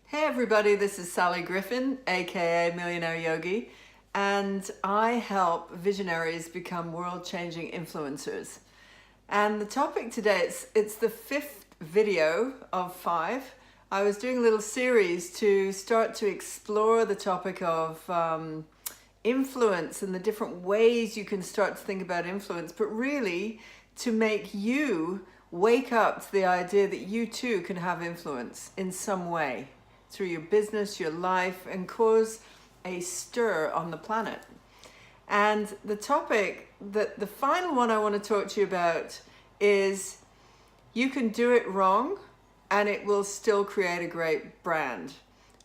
Hey everybody, this is Sally Griffin, aka Millionaire Yogi, and I help visionaries become world-changing influencers. And the topic today, it's the fifth video of 5. I was doing a little series to start to explore the topic of influence and the different ways you can start to think about influence, but really to make you wake up to the idea that you too can have influence in some way through your business, your life, and cause a stir on the planet. And the topic, the final one I want to talk to you about is you can do it wrong and it will still create a great brand.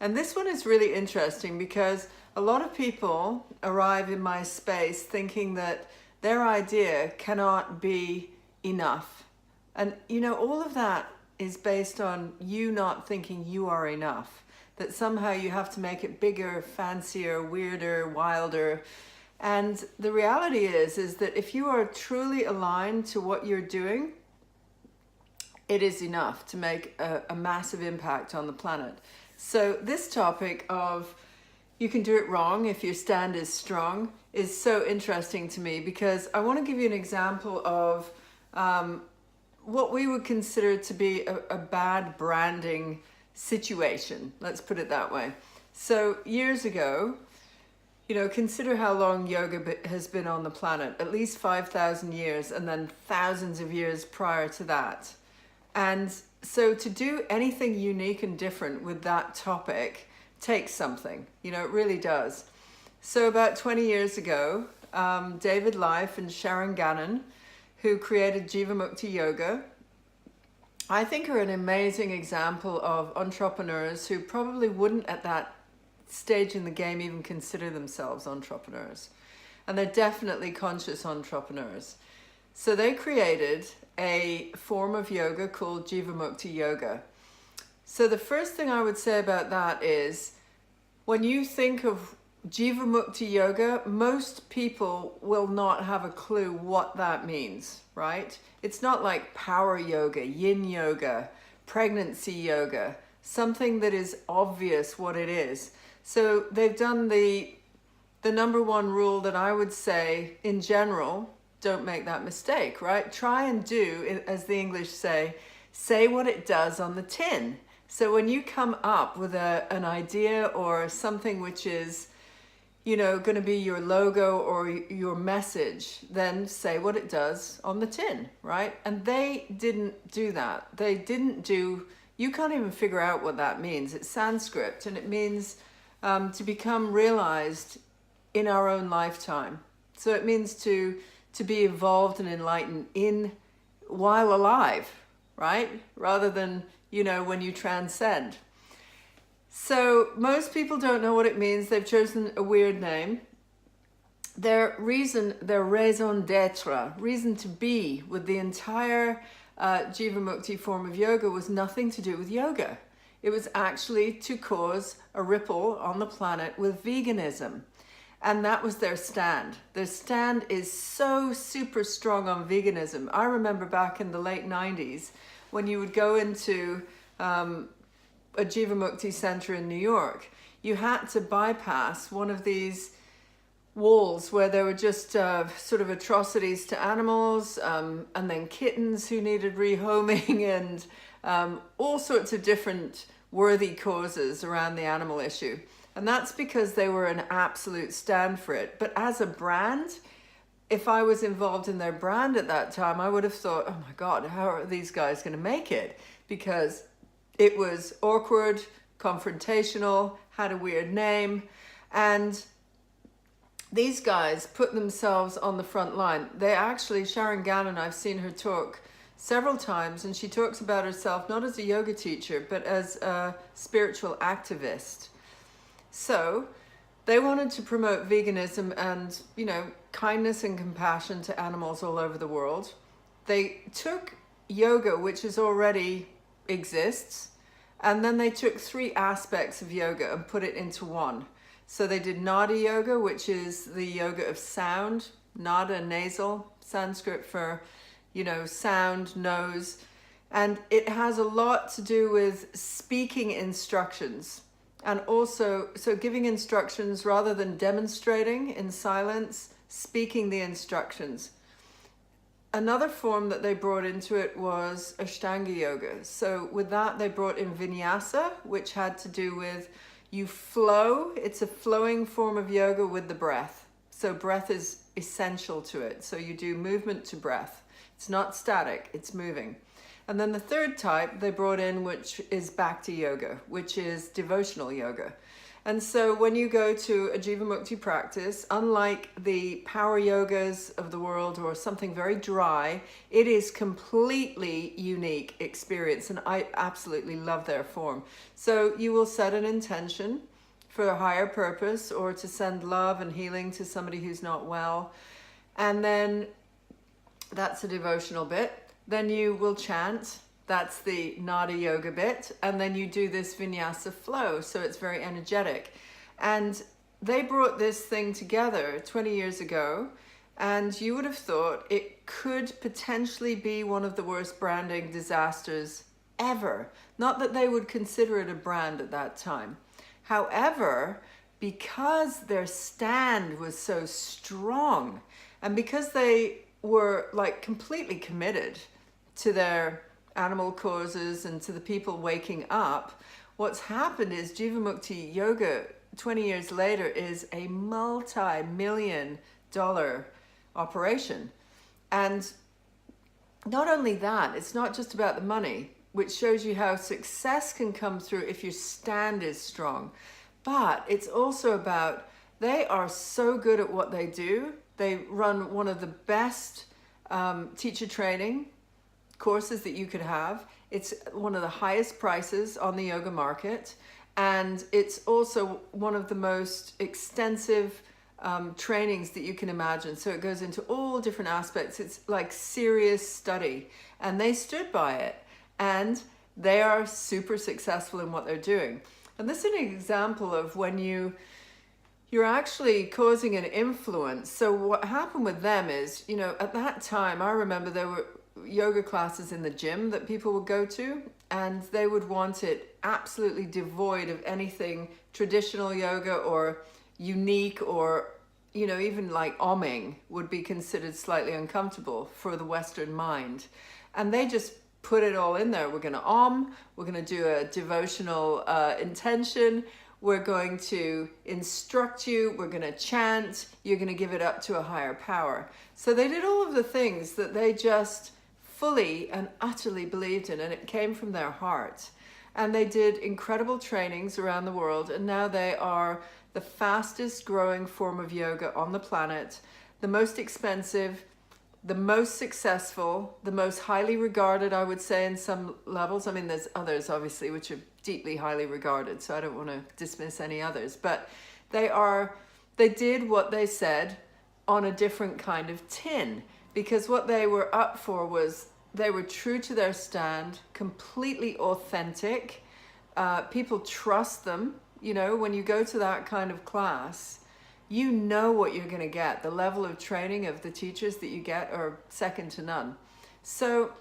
And this one is really interesting because a lot of people arrive in my space thinking that their idea cannot be enough. And you know, all of that is based on you not thinking you are enough, that somehow you have to make it bigger, fancier, weirder, wilder. And the reality is that if you are truly aligned to what you're doing, it is enough to make a massive impact on the planet. So this topic of you can do it wrong if your stand is strong is so interesting to me because I want to give you an example of what we would consider to be a bad branding situation. Let's put it that way. So years ago, you know, consider how long yoga has been on the planet, at least 5,000 years, and then thousands of years prior to that. And so to do anything unique and different with that topic takes something, you know, it really does. So about 20 years ago, David Life and Sharon Gannon, who created Jivamukti Yoga, I think are an amazing example of entrepreneurs who probably wouldn't at that stage in the game even consider themselves entrepreneurs. And they're definitely conscious entrepreneurs. So they created a form of yoga called Jivamukti Yoga. So the first thing I would say about that is when you think of Jivamukti Yoga, most people will not have a clue what that means, right? It's not like power yoga, yin yoga, pregnancy yoga, something that is obvious what it is. So they've done the number one rule that I would say in general, don't make that mistake, right? Try and do, as the English say what it does on the tin. So when you come up with an idea or something which is, you know, going to be your logo or your message, then say what it does on the tin, right? And they didn't do that. They didn't do, you can't even figure out what that means. It's Sanskrit and it means to become realized in our own lifetime. So it means to be evolved and enlightened while alive, right? Rather than, you know, when you transcend. So most people don't know what it means. They've chosen a weird name. Their raison d'etre, reason to be with the entire Jivamukti form of yoga was nothing to do with yoga. It was actually to cause a ripple on the planet with veganism. And that was their stand. Their stand is so super strong on veganism. I remember back in the late 90s when you would go into a Jivamukti center in New York, you had to bypass one of these walls where there were just sort of atrocities to animals and then kittens who needed rehoming and all sorts of different worthy causes around the animal issue. And that's because they were an absolute stand for it. But as a brand, if I was involved in their brand at that time, I would have thought, oh my God, how are these guys going to make it? Because it was awkward, confrontational, had a weird name. And these guys put themselves on the front line. They actually, Sharon Gannon, I've seen her talk several times, and she talks about herself not as a yoga teacher, but as a spiritual activist. So they wanted to promote veganism and, you know, kindness and compassion to animals all over the world. They took yoga, which already exists, and then they took 3 aspects of yoga and put it into one. So they did Nada yoga, which is the yoga of sound, nada, nasal, Sanskrit for, you know, sound, nose. And it has a lot to do with speaking instructions. And also, so giving instructions rather than demonstrating in silence, speaking the instructions. Another form that they brought into it was Ashtanga yoga. So with that, they brought in Vinyasa, which had to do with you flow. It's a flowing form of yoga with the breath. So breath is essential to it. So you do movement to breath. It's not static, it's moving. And then the third type they brought in, which is Bhakti yoga, which is devotional yoga. And so when you go to a Jivamukti practice, unlike the power yogas of the world or something very dry, it is completely unique experience. And I absolutely love their form. So you will set an intention for a higher purpose or to send love and healing to somebody who's not well. And then that's a devotional bit. Then you will chant. That's the Nada yoga bit. And then you do this vinyasa flow. So it's very energetic. And they brought this thing together 20 years ago. And you would have thought it could potentially be one of the worst branding disasters ever. Not that they would consider it a brand at that time. However, because their stand was so strong and because they were like completely committed to their animal causes and to the people waking up, what's happened is Jivamukti Yoga 20 years later is a multi-million-dollar operation. And not only that, it's not just about the money, which shows you how success can come through if your stand is strong, but it's also about they are so good at what they do. They run one of the best teacher training courses that you could have. It's one of the highest prices on the yoga market, and it's also one of the most extensive trainings that you can imagine. So it goes into all different aspects. It's like serious study, and they stood by it, and they are super successful in what they're doing. And this is an example of when you're actually causing an influence. So what happened with them is, you know, at that time, I remember there were yoga classes in the gym that people would go to, and they would want it absolutely devoid of anything traditional yoga or unique, or, you know, even like omming would be considered slightly uncomfortable for the Western mind. And they just put it all in there. We're going to om, we're going to do a devotional intention, we're going to instruct you, we're going to chant, you're going to give it up to a higher power. So they did all of the things that they just fully and utterly believed in, and it came from their heart. And they did incredible trainings around the world, and now they are the fastest growing form of yoga on the planet, the most expensive, the most successful, the most highly regarded, I would say, in some levels. I mean, there's others, obviously, which are deeply highly regarded, so I don't want to dismiss any others. But they did what they said on a different kind of tin, because what they were up for was they were true to their stand, completely authentic. People trust them. You know, when you go to that kind of class, you know what you're going to get. The level of training of the teachers that you get are second to none. So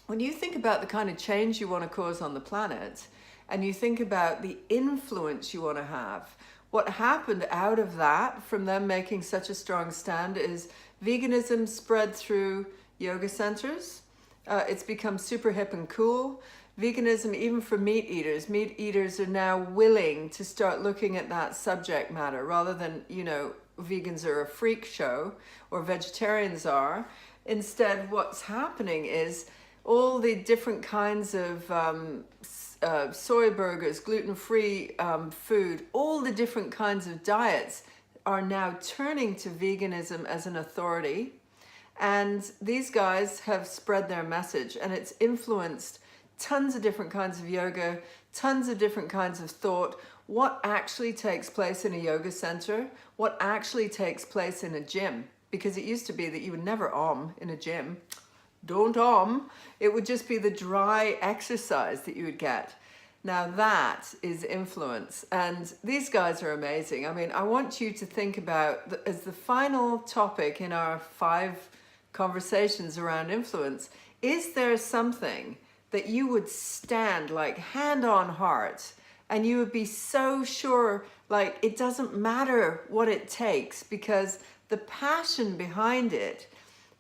when you think about the kind of change you want to cause on the planet, and you think about the influence you want to have, what happened out of that, from them making such a strong stand, is veganism spread through yoga centers. It's become super hip and cool. Veganism, even for meat eaters are now willing to start looking at that subject matter rather than, you know, vegans are a freak show or vegetarians are. Instead, what's happening is all the different kinds of soy burgers, gluten-free food, all the different kinds of diets are now turning to veganism as an authority. And these guys have spread their message, and it's influenced tons of different kinds of yoga, tons of different kinds of thought, what actually takes place in a yoga center, what actually takes place in a gym. Because it used to be that you would never om in a gym. Don't om. It would just be the dry exercise that you would get. Now that is influence, and these guys are amazing. I mean, I want you to think about, as the final topic in our 5 conversations around influence, is there something that you would stand like hand on heart and you would be so sure, like it doesn't matter what it takes, because the passion behind it,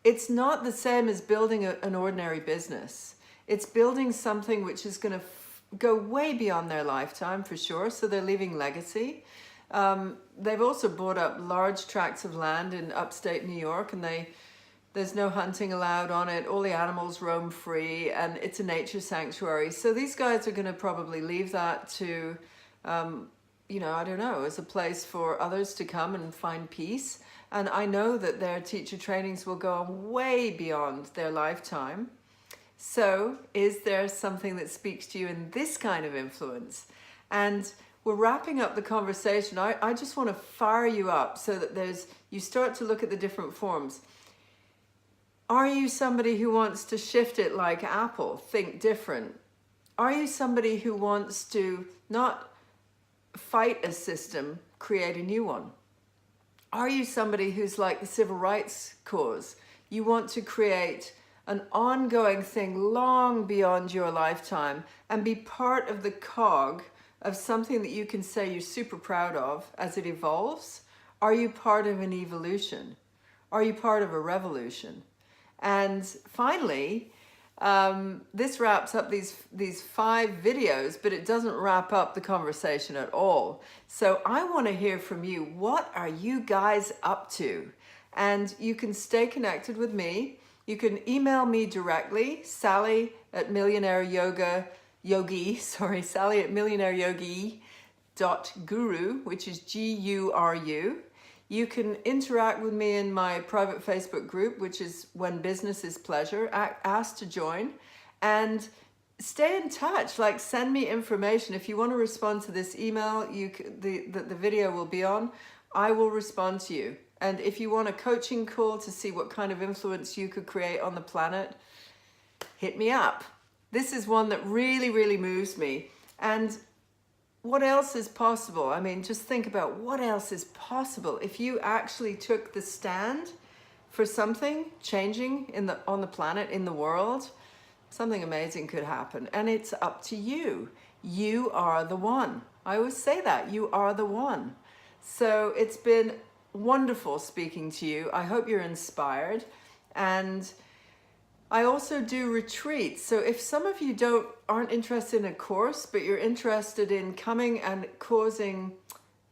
it's not the same as building an ordinary business. It's building something which is going to go way beyond their lifetime for sure. So they're leaving legacy. They've also bought up large tracts of land in upstate New York, and there's no hunting allowed on it. All the animals roam free, and it's a nature sanctuary. So these guys are going to probably leave that to, you know, I don't know, as a place for others to come and find peace. And I know that their teacher trainings will go way beyond their lifetime. So is there something that speaks to you in this kind of influence? And we're wrapping up the conversation. I just want to fire you up so that you start to look at the different forms. Are you somebody who wants to shift it like Apple, think different? Are you somebody who wants to not fight a system, create a new one? Are you somebody who's like the civil rights cause? You want to create an ongoing thing long beyond your lifetime and be part of the cog of something that you can say you're super proud of as it evolves? Are you part of an evolution? Are you part of a revolution? And finally, this wraps up these 5 videos, but it doesn't wrap up the conversation at all. So I want to hear from you. What are you guys up to? And you can stay connected with me. You can email me directly, Sally at millionaireyogi.guru, which is GURU. You can interact with me in my private Facebook group, which is When Business is Pleasure. Ask to join and stay in touch. Like, send me information. If you want to respond to this email, the video will be on. I will respond to you. And if you want a coaching call to see what kind of influence you could create on the planet, hit me up. This is one that really, really moves me. And what else is possible? I mean, just think about what else is possible if you actually took the stand for something changing on the planet, in the world. Something amazing could happen, and it's up to you. You are the one. I always say that, you are the one. So it's been wonderful speaking to you. I hope you're inspired. And I also do retreats. So if some of you aren't interested in a course, but you're interested in coming and causing,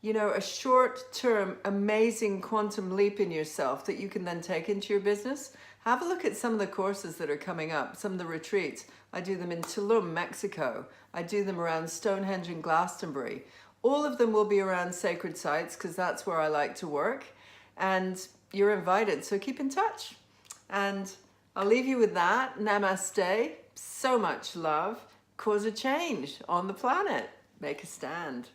you know, a short-term amazing quantum leap in yourself that you can then take into your business, have a look at some of the courses that are coming up, some of the retreats. I do them in Tulum, Mexico. I do them around Stonehenge and Glastonbury. All of them will be around sacred sites because that's where I like to work. And you're invited, so keep in touch. And I'll leave you with that. Namaste. So much love. Cause a change on the planet. Make a stand.